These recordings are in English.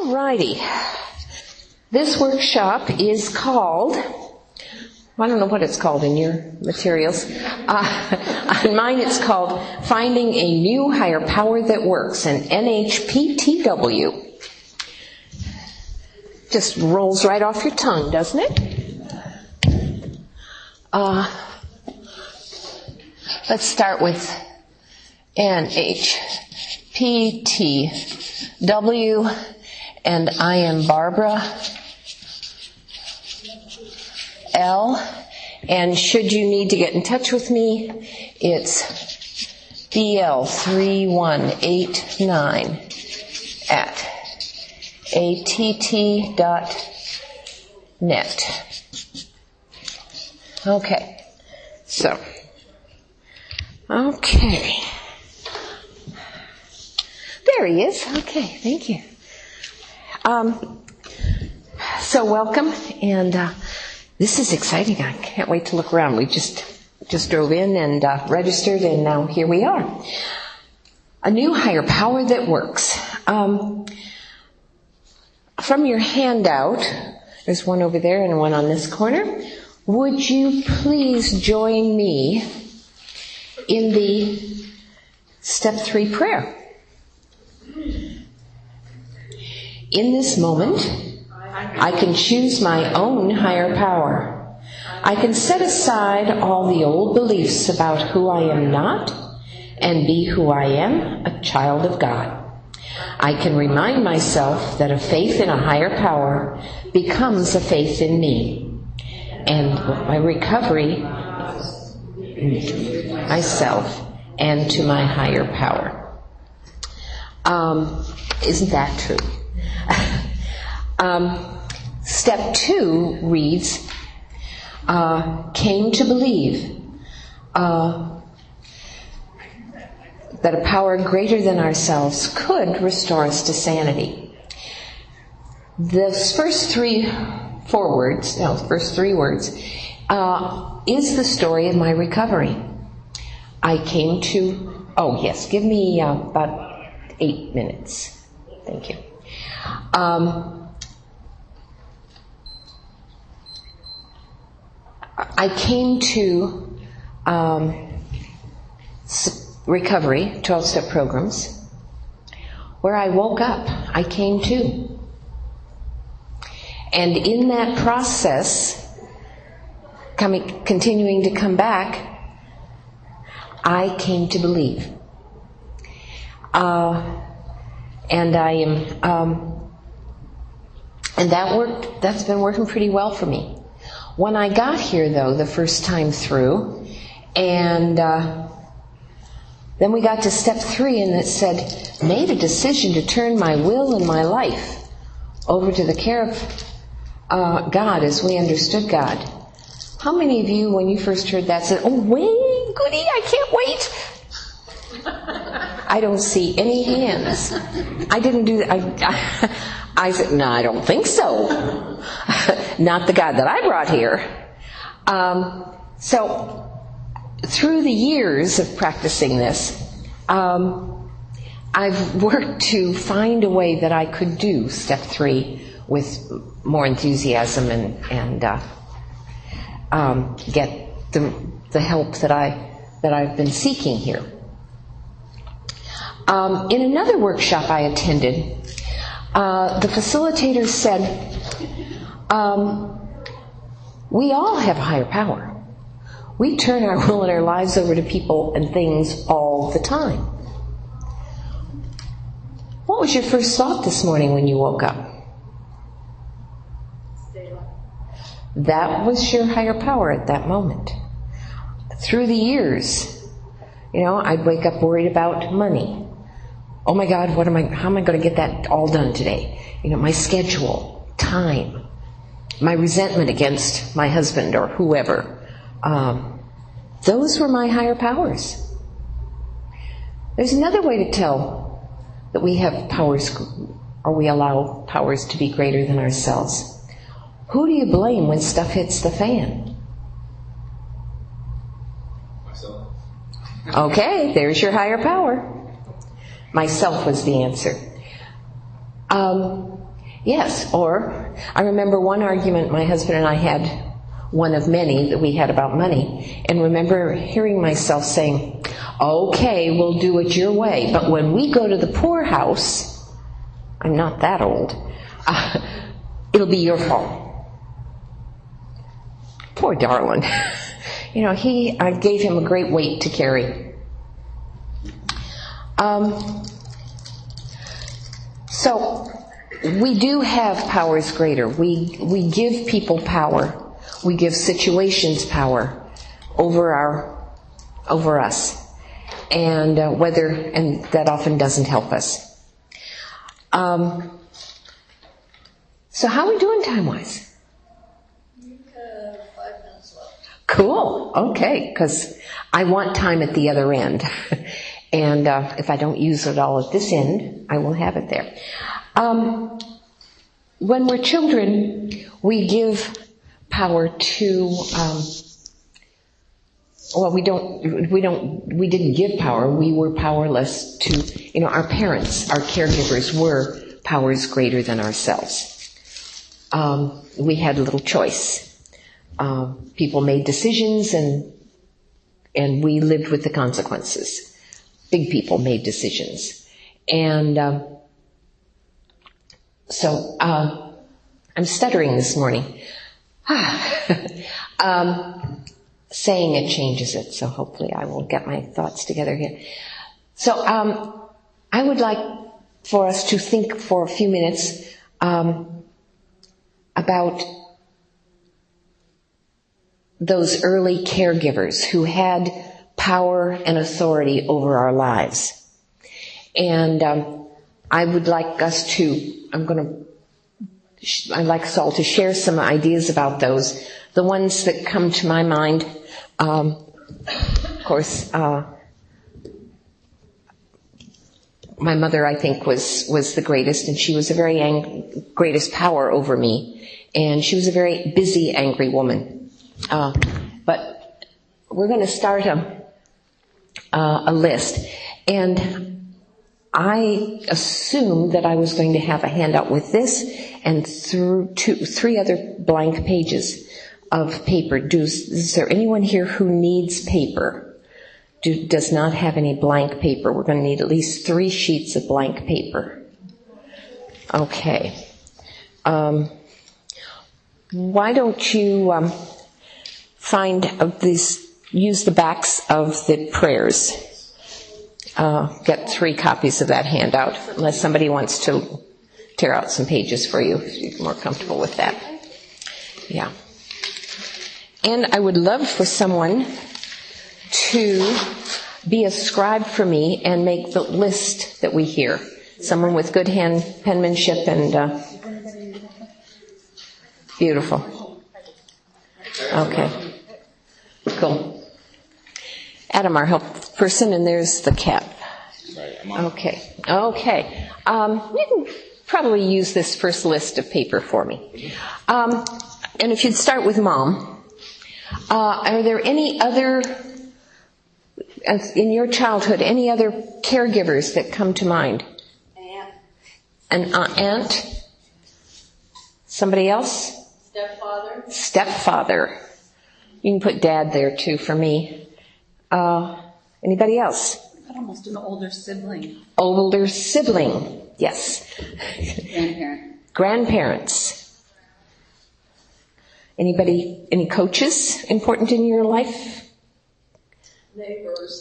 Alrighty. This workshop is called, I don't know what it's called in your materials. On mine it's called Finding a New Higher Power That Works, an NHPTW. Just rolls right off your tongue, doesn't it? Let's start with NHPTW, and I am Barbara L. And should you need to get in touch with me, it's bl3189@att.net. Okay, so, okay. There he is. Okay, thank you. So welcome, and this is exciting. I can't wait to look around. We just drove in and registered, and now here we are. A new higher power that works. From your handout, there's one over there and one on this corner. Would you please join me in the step 3 prayer? In this moment, I can choose my own higher power. I can set aside all the old beliefs about who I am not and be who I am, a child of God. I can remind myself that a faith in a higher power becomes a faith in me, and my recovery, myself, and to my higher power. Isn't that true? Step 2 reads, came to believe that a power greater than ourselves could restore us to sanity. Those first three words is the story of my recovery. I came to, give me about 8 minutes. Thank you. I came to recovery, 12-step programs, where I woke up. I came to. And in that process, continuing to come back, I came to believe. And I am, and that's been working pretty well for me. When I got here, though, the first time through, and then we got to step 3, and it said, made a decision to turn my will and my life over to the care of God as we understood God. How many of you, when you first heard that, said, oh, wait, goody, I can't wait? I don't see any hands. I didn't do that. I said, no, I don't think so. Not the God that I brought here. So, through the years of practicing this, I've worked to find a way that I could do step 3 with more enthusiasm and get the help that I've been seeking here. In another workshop I attended, the facilitator said, we all have higher power. We turn our will and our lives over to people and things all the time. What was your first thought this morning when you woke up? That was your higher power at that moment. Through the years, I'd wake up worried about money. Oh my God, how am I going to get that all done today? My schedule, time, my resentment against my husband or whoever. Those were my higher powers. There's another way to tell that we have powers, or we allow powers to be greater than ourselves. Who do you blame when stuff hits the fan? Myself. Okay, there's your higher power. Myself was the answer. Yes, or I remember one argument my husband and I had, one of many that we had about money, and remember hearing myself saying, okay, we'll do it your way, but when we go to the poorhouse, I'm not that old, it'll be your fault. Poor darling. I gave him a great weight to carry. So we do have powers greater. We give people power. We give situations power over us, and that often doesn't help us. So how are we doing time-wise? 5 minutes left. Cool. Okay, because I want time at the other end, and if I don't use it all at this end, I will have it there. When we're children, we give power to, we didn't give power, we were powerless to, our parents, our caregivers were powers greater than ourselves. We had little choice. People made decisions and we lived with the consequences. Big people made decisions. And, so, I'm stuttering this morning. Saying it changes it, so hopefully I will get my thoughts together here. So, I would like for us to think for a few minutes, about those early caregivers who had power and authority over our lives. And, I would like us to, I'd like us all to share some ideas about those. The ones that come to my mind, of course, my mother, I think, was the greatest, and she was the greatest power over me. And she was a very busy, angry woman. But we're going to start a list. And I assumed that I was going to have a handout with this and three other blank pages of paper. Is there anyone here who needs paper? Does not have any blank paper? We're going to need at least 3 sheets of blank paper. Okay. Why don't you use the backs of the prayers. Get 3 copies of that handout, unless somebody wants to tear out some pages for you, if you're more comfortable with that. Yeah. And I would love for someone to be a scribe for me and make the list that we hear. Someone with good penmanship and beautiful. Okay. Cool. Adam, our help person, and there's the cap. Okay. You can probably use this first list of paper for me. And if you'd start with Mom, are there any other, in your childhood, any other caregivers that come to mind? Aunt. An aunt? Somebody else? Stepfather. Stepfather. You can put Dad there too for me. Anybody else? Almost an older sibling. Older sibling, yes. Grandparents. Any coaches important in your life?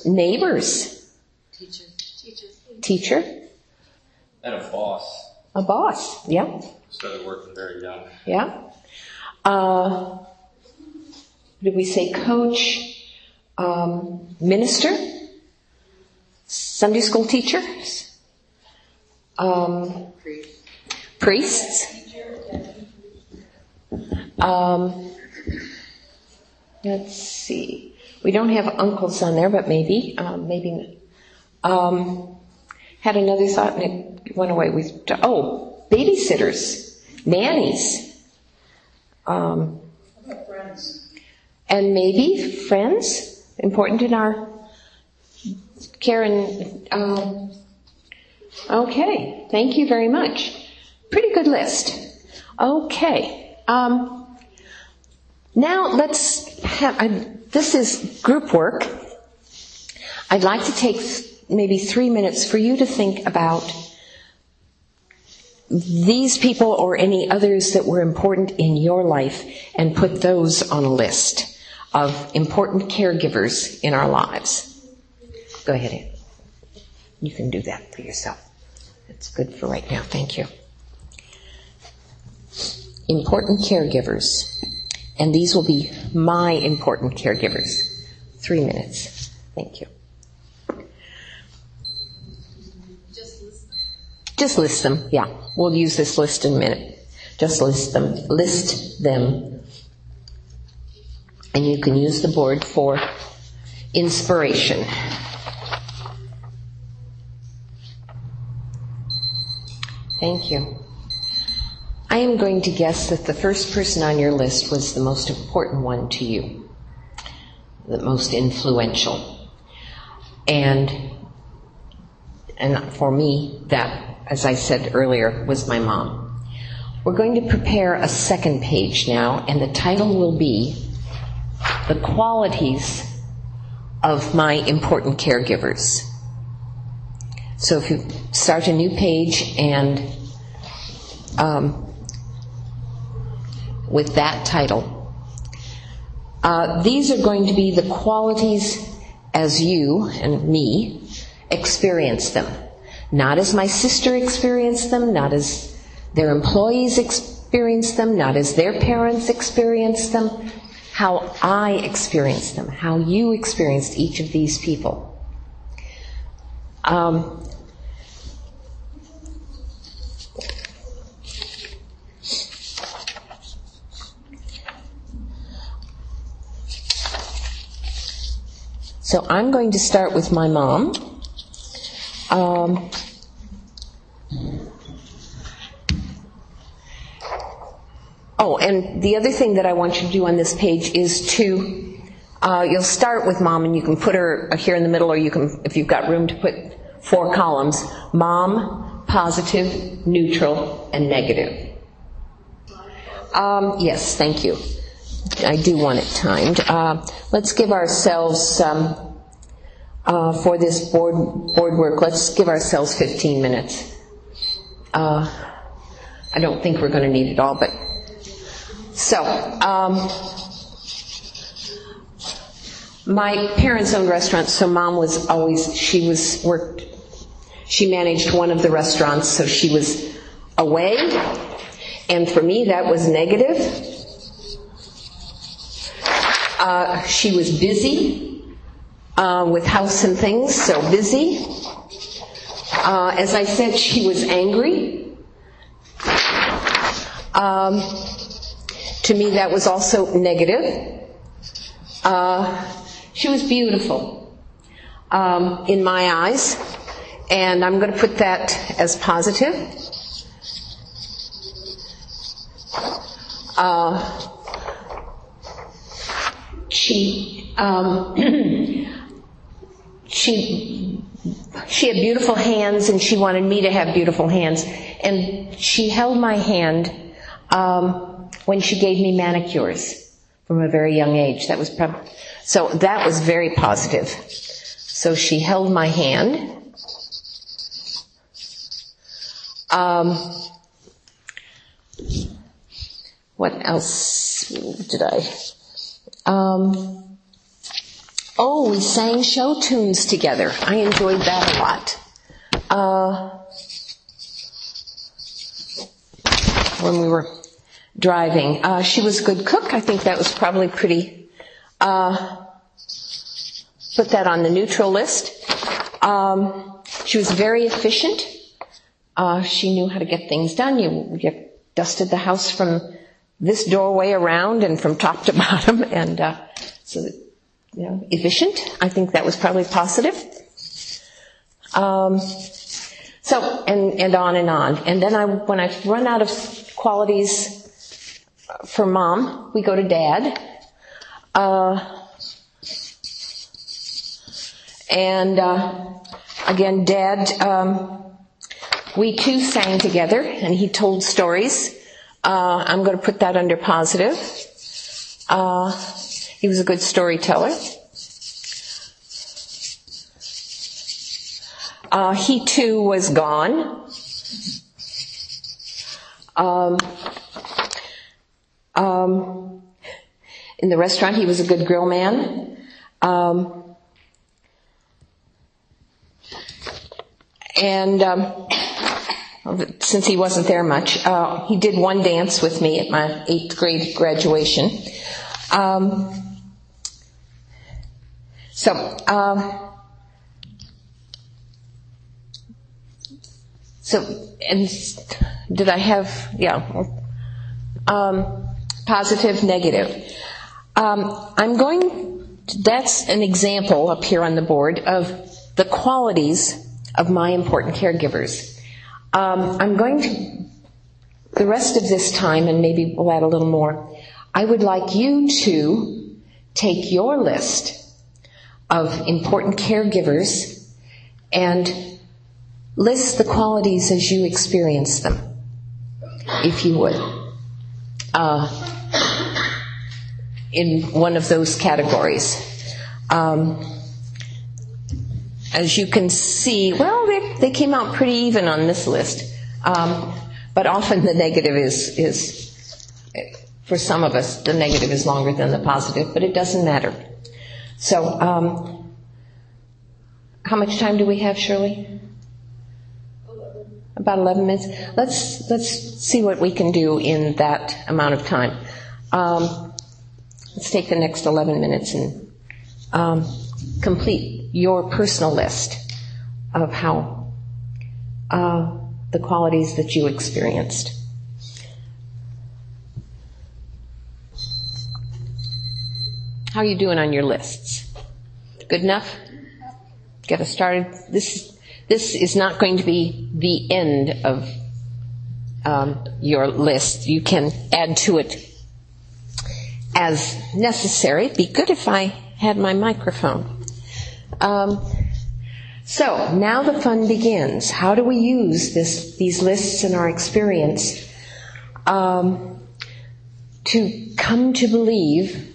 Neighbors. Teacher. And a boss. A boss, yeah. Started working very young. Yeah. Did we say coach? Minister? Sunday school teacher? Priests? Let's see. We don't have uncles on there, but maybe. Had another thought and it went away. Babysitters, nannies. Friends. And maybe friends, important in our care and, okay, thank you very much. pretty good list. Okay. Now let's have, this is group work. I'd like to take maybe 3 minutes for you to think about these people or any others that were important in your life and put those on a list of important caregivers in our lives. Go ahead, Ann. You can do that for yourself. That's good for right now. Thank you. Important caregivers. And these will be my important caregivers. 3 minutes. Thank you. Just list them. Yeah. We'll use this list in a minute. Just list them. List them. And you can use the board for inspiration. Thank you. I am going to guess that the first person on your list was the most important one to you, the most influential. And for me, that, as I said earlier, was my mom. We're going to prepare a second page now, and the title will be The Qualities of My Important Caregivers. So if you start a new page and with that title, these are going to be the qualities as you and me experience them. Not as my sister experienced them, not as their employees experienced them, not as their parents experienced them, how I experienced them, how you experienced each of these people. So I'm going to start with my mom. And the other thing that I want you to do on this page is to, you'll start with mom, and you can put her here in the middle, or you can, if you've got room to put 4 columns, mom, positive, neutral, and negative. Yes, thank you. I do want it timed. Let's give ourselves, for this board work, let's give ourselves 15 minutes. I don't think we're going to need it all, but... So, my parents owned restaurants, so mom was always, she managed one of the restaurants, so she was away, and for me that was negative. She was busy with house and things, so busy. As I said, she was angry. To me, that was also negative. She was beautiful in my eyes, and I'm going to put that as positive. She had beautiful hands, and she wanted me to have beautiful hands. And she held my hand when she gave me manicures from a very young age. That was so that was very positive. So she held my hand. What else did I? We sang show tunes together. I enjoyed that a lot. When we were driving. She was a good cook. I think that was probably pretty, put that on the neutral list. She was very efficient. She knew how to get things done. You dusted the house from this doorway around and from top to bottom, and so efficient. I think that was probably positive. So and on and on. And then when I run out of qualities for mom, we go to dad. Again, dad We too sang together, and he told stories. I'm going to put that under positive. He was a good storyteller. He too was gone. In the restaurant, he was a good grill man. Since he wasn't there much, he did one dance with me at my 8th grade graduation. And did I have, positive, negative. That's an example up here on the board of the qualities of my important caregivers. I'm going to, the rest of this time, and maybe we'll add a little more, I would like you to take your list of important caregivers and list the qualities as you experience them, if you would, in one of those categories. As you can see, well, they came out pretty even on this list. But often the negative is, for some of us, the negative is longer than the positive, but it doesn't matter. So, how much time do we have, Shirley? 11. About 11 minutes. Let's see what we can do in that amount of time. Let's take the next 11 minutes and complete your personal list of how the qualities that you experienced. How are you doing on your lists? Good enough? Get us started. This is not going to be the end of your list. You can add to it as necessary. It'd be good if I had my microphone. So now the fun begins. How do we use these lists in our experience to come to believe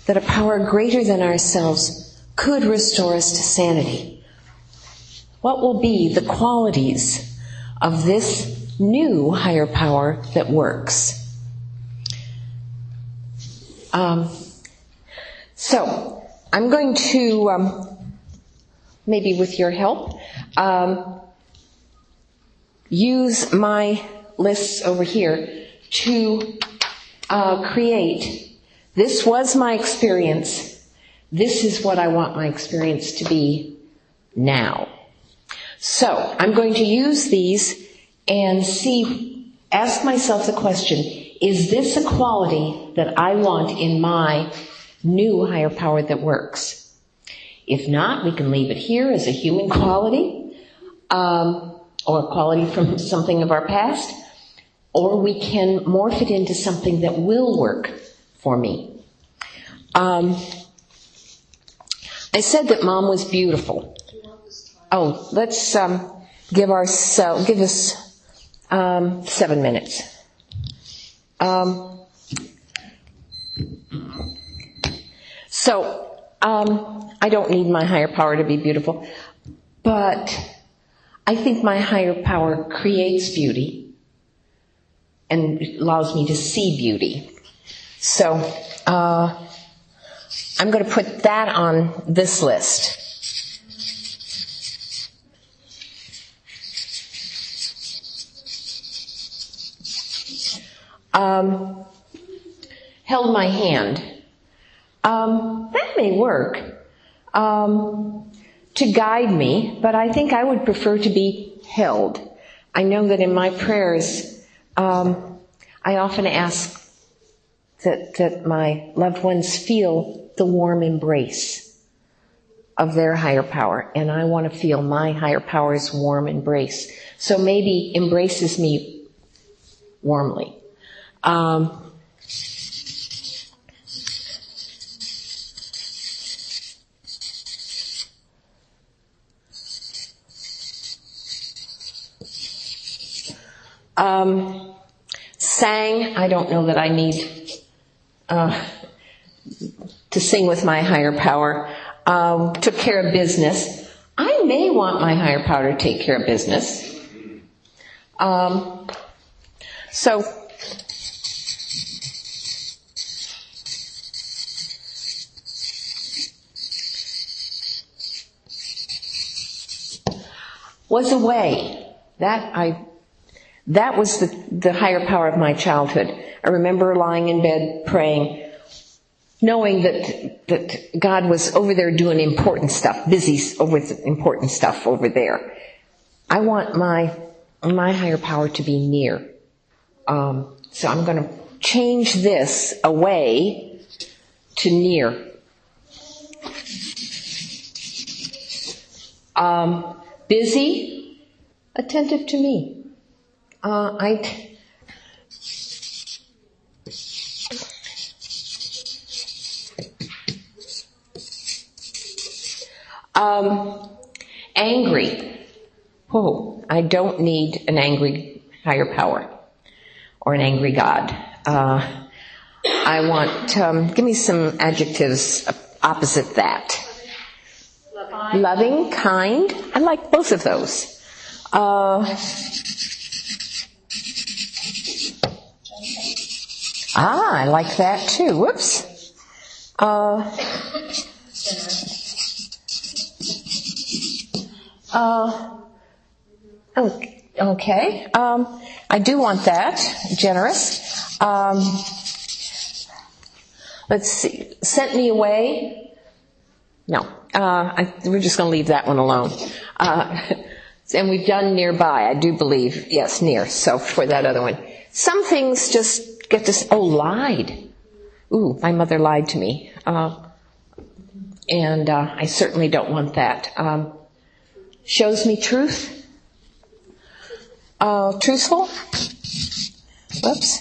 that a power greater than ourselves could restore us to sanity? What will be the qualities of this new higher power that works? So I'm going to, maybe with your help, use my lists over here to create, this was my experience, this is what I want my experience to be now. So I'm going to use these and ask myself the question, is this a quality that I want in my new higher power that works? If not, we can leave it here as a human quality, or a quality from something of our past, or we can morph it into something that will work for me. I said that Mom was beautiful. Oh, let's give us 7 minutes. I don't need my higher power to be beautiful, but I think my higher power creates beauty and allows me to see beauty. So I'm going to put that on this list. Held my hand. That may work to guide me, but I think I would prefer to be held. I know that in my prayers, I often ask that my loved ones feel the warm embrace of their higher power, and I want to feel my higher power's warm embrace. So maybe embraces me warmly. Sang. I don't know that I need to sing with my higher power. Took care of business. I may want my higher power to take care of business. So was away. That was the higher power of my childhood. I remember lying in bed praying, knowing that God was over there doing important stuff, busy with important stuff over there. I want my higher power to be near. So I'm going to change this away to near. Busy, attentive to me. Angry. Oh, I don't need an angry higher power or an angry God. I want, give me some adjectives opposite that. Loving, kind. I like both of those. I like that too. Whoops. Okay. I do want that. Generous. Let's see. Sent me away. No. We're just going to leave that one alone. And we've done nearby, I do believe. Yes, near. So for that other one. Some things just get this. Oh, lied. Ooh, my mother lied to me. And I certainly don't want that. Shows me truth. Truthful. Whoops.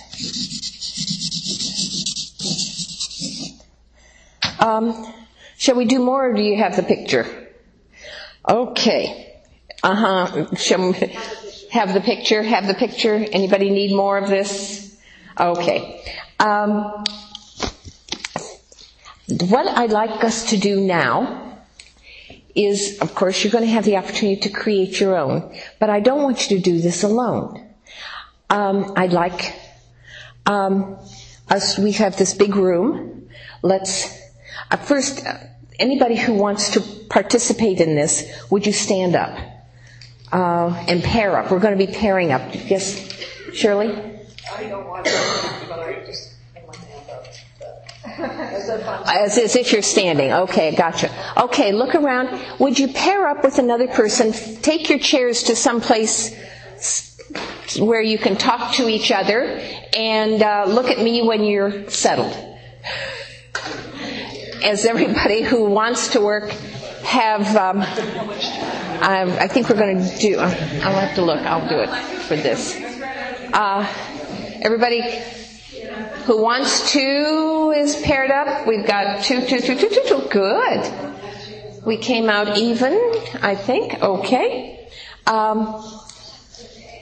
Shall we do more, or do you have the picture? Okay. Shall we have the picture? Have the picture? Anybody need more of this? Okay. What I'd like us to do now is, of course, you're going to have the opportunity to create your own, but I don't want you to do this alone. I'd like us, we have this big room. Let's, first, anybody who wants to participate in this, would you stand up and pair up? We're going to be pairing up. Yes, Shirley? I don't want to, but I just put my hand up. As if you're standing. Okay, gotcha. Okay, look around. Would you pair up with another person? Take your chairs to some place where you can talk to each other, and look at me when you're settled. As everybody who wants to work have, I think we're going to do, I'll have to look, I'll do it for this. Everybody who wants to is paired up. We've got two. Good. We came out even, I think. Okay.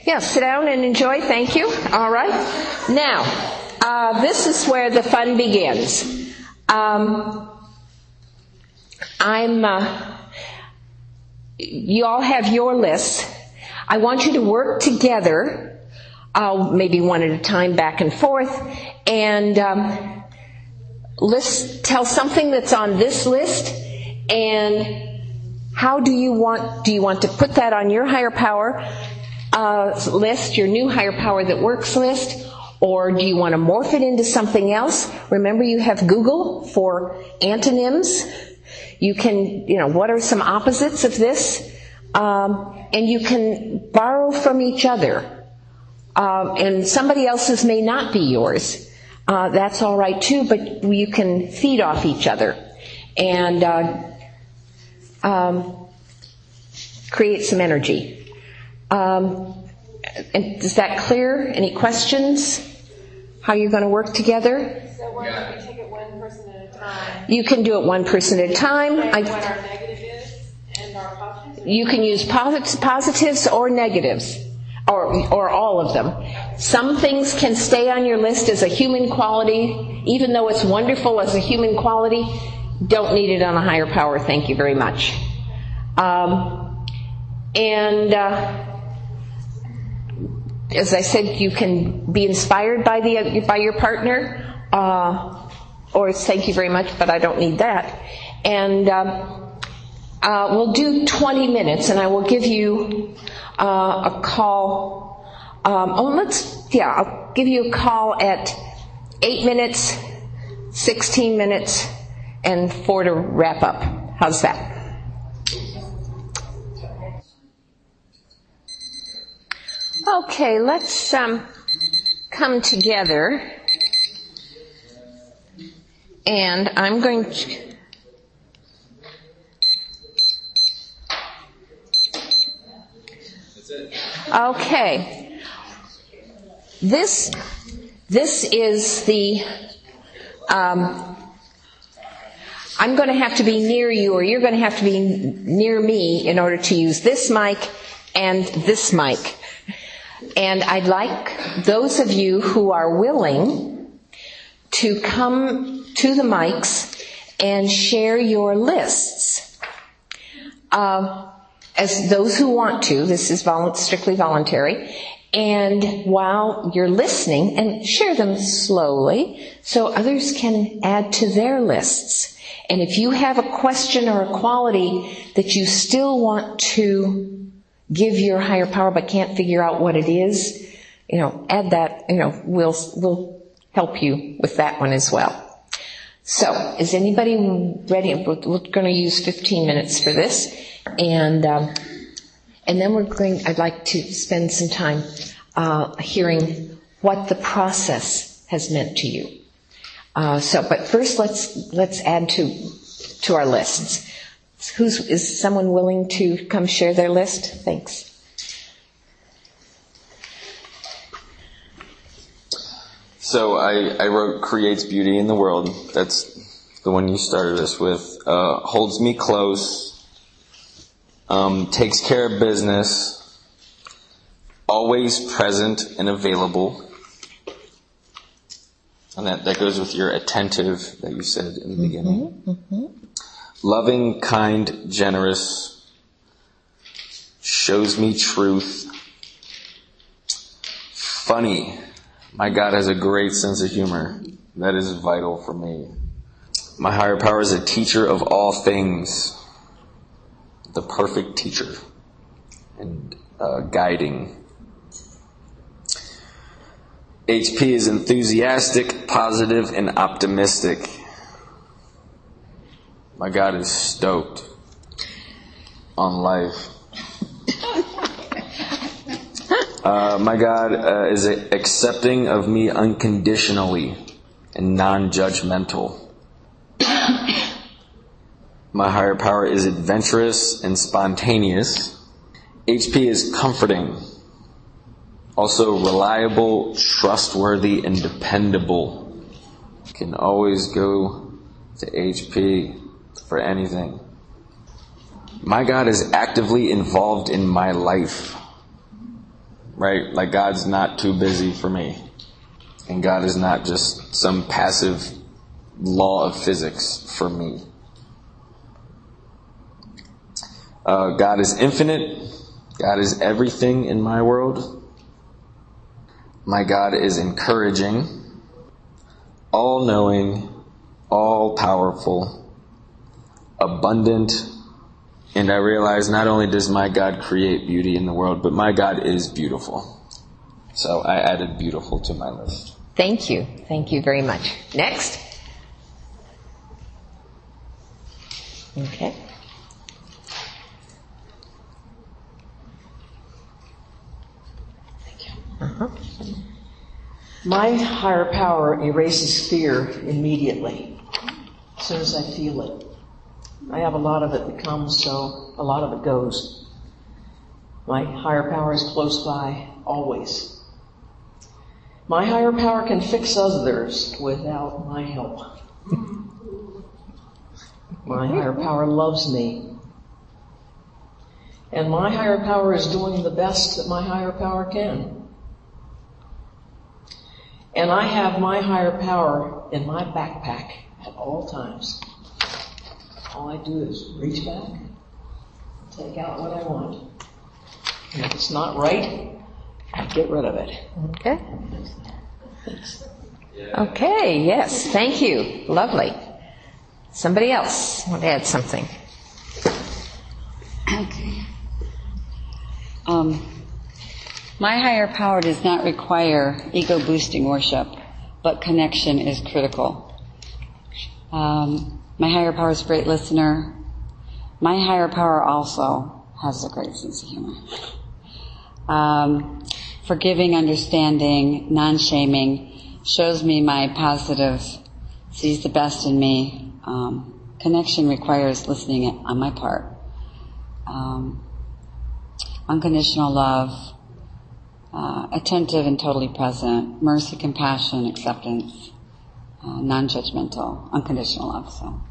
Yeah, sit down and enjoy. Thank you. All right. Now, this is where the fun begins. You all have your lists. I want you to work together, maybe one at a time, back and forth, and tell something that's on this list, and how do you want to put that on your higher power list, your new higher power that works list, or do you want to morph it into something else? Remember, you have Google for antonyms. You can, what are some opposites of this? And you can borrow from each other. And somebody else's may not be yours. That's all right too, but you can feed off each other and create some energy. And is that clear? Any questions? How you're going to work together? So we take it one person at a time. You can do it one person at a time. And what our negative is and our positives? You can use positives or negatives. or all of them. Some things can stay on your list as a human quality, even though it's wonderful as a human quality. Don't need it on a higher power. Thank you very much. As I said, you can be inspired by your partner, or thank you very much, but I don't need that. And we'll do 20 minutes, and I will give you a call. I'll give you a call at 8 minutes, 16 minutes, and 4 to wrap up. How's that? Okay, let's come together, and I'm going to... Okay. This is the... I'm going to have to be near you, or you're going to have to be near me in order to use this mic and this mic. And I'd like those of you who are willing to come to the mics and share your lists. As those who want to, this is strictly voluntary. And while you're listening, and share them slowly so others can add to their lists. And if you have a question or a quality that you still want to give your higher power but can't figure out what it is, add that, we'll help you with that one as well. So, is anybody ready? We're going to use 15 minutes for this. And then I'd like to spend some time hearing what the process has meant to you. But first let's add to our lists. Is someone willing to come share their list? Thanks. So I wrote creates beauty in the world. That's the one you started us with. Holds me close. Takes care of business. Always present and available. And that goes with your attentive that you said in the beginning. Mm-hmm. Loving, kind, generous. Shows me truth. Funny. My God has a great sense of humor. That is vital for me. My higher power is a teacher of all things. The perfect teacher. And guiding. HP is enthusiastic, positive, and optimistic. My God is stoked on life. My God is accepting of me unconditionally and non-judgmental. My higher power is adventurous and spontaneous. HP is comforting. Also reliable, trustworthy, and dependable. You can always go to HP for anything. My God is actively involved in my life. Right? Like God's not too busy for me. And God is not just some passive law of physics for me. God is infinite. God is everything in my world. My God is encouraging, all-knowing, all-powerful, abundant, and I realize not only does my God create beauty in the world, but my God is beautiful. So I added beautiful to my list. Thank you. Thank you very much. Next. Okay. Uh-huh. My higher power erases fear immediately, as soon as I feel it. I have a lot of it that comes, so a lot of it goes. My higher power is close by, always. My higher power can fix others without my help. My higher power loves me. And my higher power is doing the best that my higher power can. And I have my higher power in my backpack at all times. All I do is reach back, take out what I want. And if it's not right, I get rid of it. Okay. Okay, yes, thank you. Lovely. Somebody else want to add something? Okay. My higher power does not require ego-boosting worship, but connection is critical. My higher power is a great listener. My higher power also has a great sense of humor. Forgiving, understanding, non-shaming, shows me my positive, sees the best in me. Connection requires listening on my part. Unconditional love, attentive and totally present, mercy, compassion, acceptance, non-judgmental, unconditional love. So,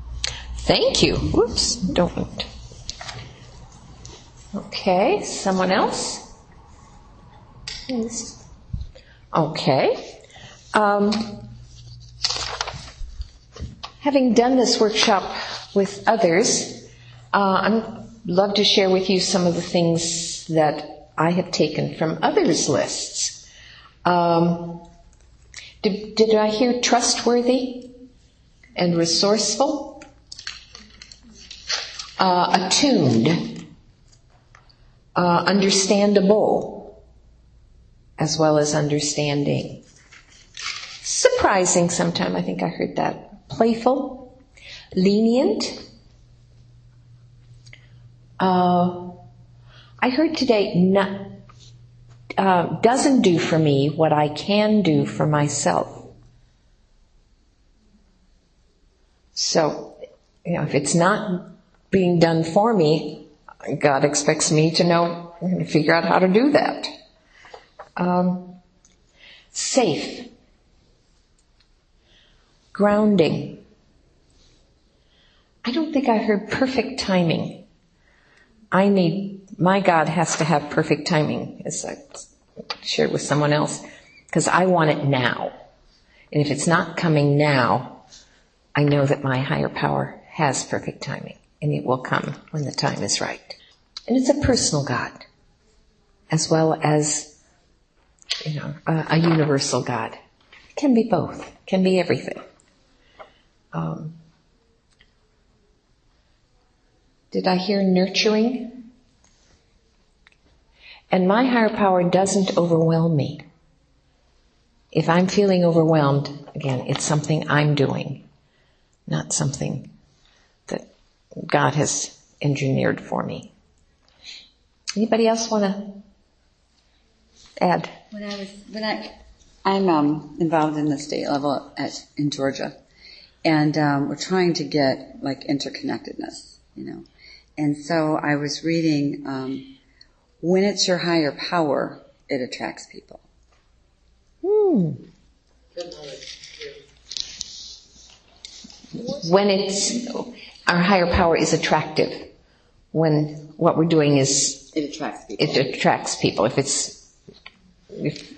Thank you. Whoops, don't. Okay, someone else? Please. Okay. Having done this workshop with others, I'd love to share with you some of the things that I have taken from others' lists. Did I hear trustworthy and resourceful? Attuned, understandable, as well as understanding. Surprising sometime, I think I heard that. Playful, lenient. I heard today, doesn't do for me what I can do for myself. So, if it's not being done for me, God expects me to know and figure out how to do that. Safe. Grounding. I don't think I heard perfect timing. My God has to have perfect timing, as I shared with someone else, because I want it now. And if it's not coming now, I know that my higher power has perfect timing, and it will come when the time is right. And it's a personal God, as well as, a universal God. It can be both. It can be everything. Did I hear nurturing? And my higher power doesn't overwhelm me. If I'm feeling overwhelmed, again, it's something I'm doing, not something that God has engineered for me. Anybody else want to add? I'm involved in the state level in Georgia, and we're trying to get interconnectedness, And so I was reading, when it's your higher power, it attracts people. When it's our higher power is attractive, when what we're doing is It attracts people. it attracts people. If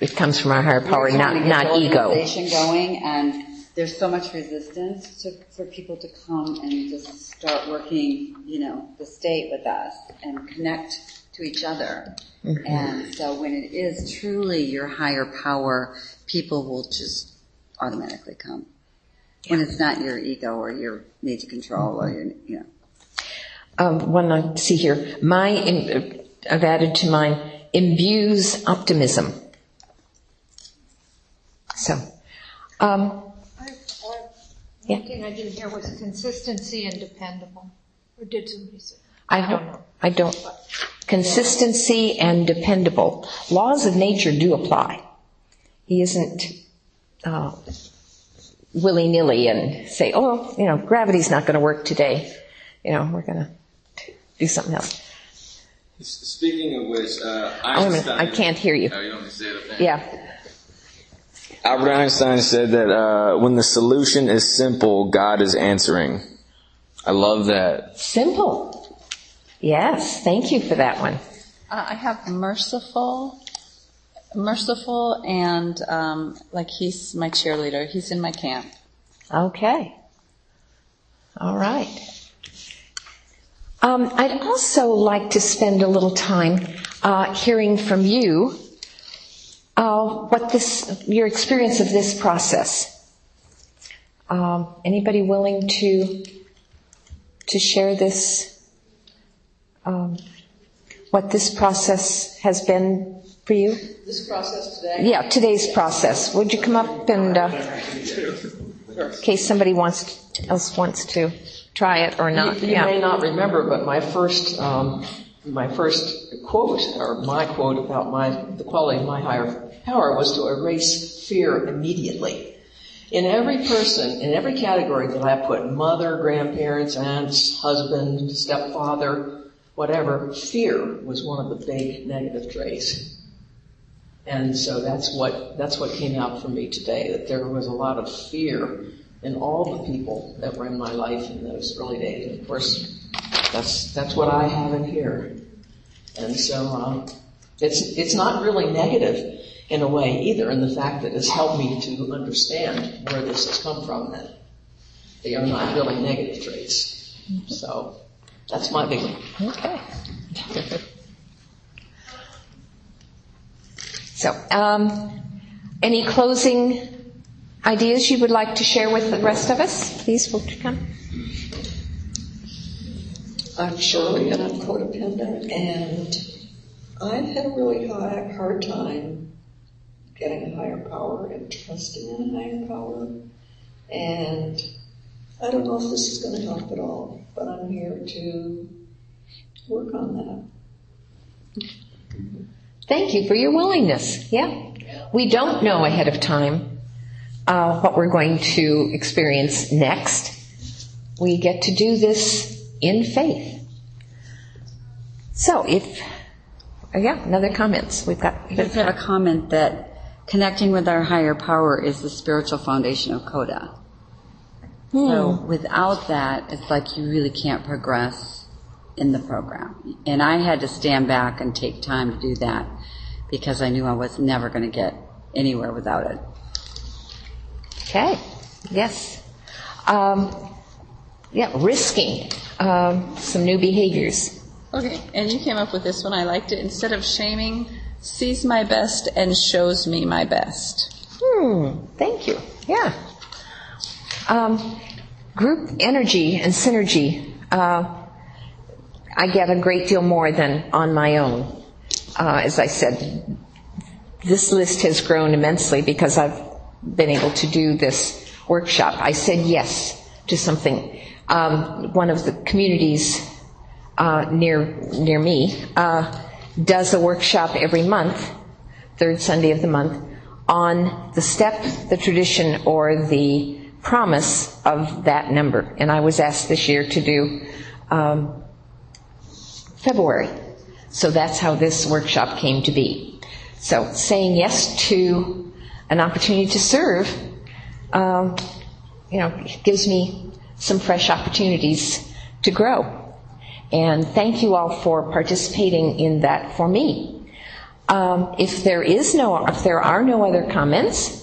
it comes from our higher power, We're trying to get not the ego. organization going, and there's so much resistance for people to come and just start working, the state with us and connect to each other. Mm-hmm. And so when it is truly your higher power, people will just automatically come. When it's not your ego or your need to control or your, One I see here, I've added to mine, imbues optimism. So, One thing I didn't hear was consistency and dependable. Or did somebody say? I don't. Consistency and dependable. Laws of nature do apply. He isn't willy-nilly and say, gravity's not going to work today. We're going to do something else. Speaking of which, Einstein... I can't hear you. Oh, you want me to say it up there? Yeah. Albert Einstein said that when the solution is simple, God is answering. I love that. Simple. Yes, thank you for that one. I have merciful, and like he's my cheerleader. He's in my camp. Okay. All right. I'd also like to spend a little time hearing from you your experience of this process. Anybody willing to share this? What this process has been for you? This process today? Yeah, today's process. Would you come up and, in case somebody else wants to try it or not? You may not remember, but my first quote, or my quote about the quality of my higher power was to erase fear immediately. In every person, in every category that I put, mother, grandparents, aunts, husband, stepfather, whatever, fear was one of the big negative traits. And so that's what came out for me today, that there was a lot of fear in all the people that were in my life in those early days. And of course, that's what I have in here. And so it's not really negative in a way either, in the fact that it's helped me to understand where this has come from, that they are not really negative traits. So that's my big one. Okay. So, any closing ideas you would like to share with the rest of us? Please, will you come? I'm Shirley, and I'm codependent, and I've had a really hard time getting a higher power and trusting in a higher power, and I don't know if this is going to help at all, but I'm here to work on that. Thank you for your willingness. Yeah. We don't know ahead of time what we're going to experience next. We get to do this in faith. So another comments. We've got. I just have a comment that connecting with our higher power is the spiritual foundation of CODA. So without that, it's like you really can't progress in the program. And I had to stand back and take time to do that because I knew I was never going to get anywhere without it. Okay. Yes. Risking some new behaviors. Okay, and you came up with this one. I liked it. Instead of shaming, sees my best and shows me my best. Thank you. Yeah. Group energy and synergy. I get a great deal more than on my own. As I said, this list has grown immensely because I've been able to do this workshop. I said yes to something. One of the communities near me does a workshop every month, third Sunday of the month, on the step, the tradition, or the promise of that number. And I was asked this year to do February. So that's how this workshop came to be. So saying yes to an opportunity to serve, gives me some fresh opportunities to grow. And thank you all for participating in that for me. If there are no other comments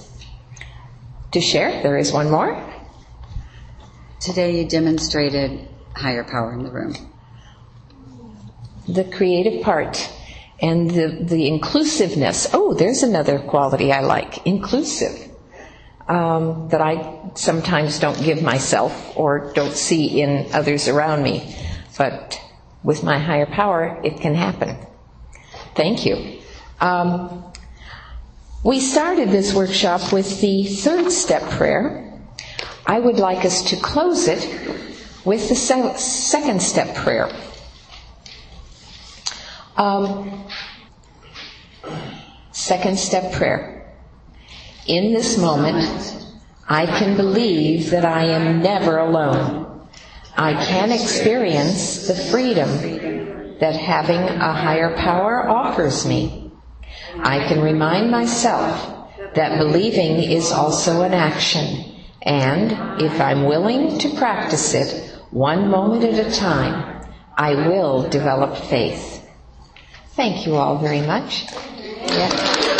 to share, there is one more. Today you demonstrated higher power in the room. The creative part and the inclusiveness. Oh, there's another quality I like, inclusive, that I sometimes don't give myself or don't see in others around me. But with my higher power, it can happen. Thank you. We started this workshop with the third step prayer. I would like us to close it with the second step prayer. Second step prayer. In this moment, I can believe that I am never alone. I can experience the freedom that having a higher power offers me. I can remind myself that believing is also an action, and if I'm willing to practice it one moment at a time, I will develop faith. Thank you all very much. Yes.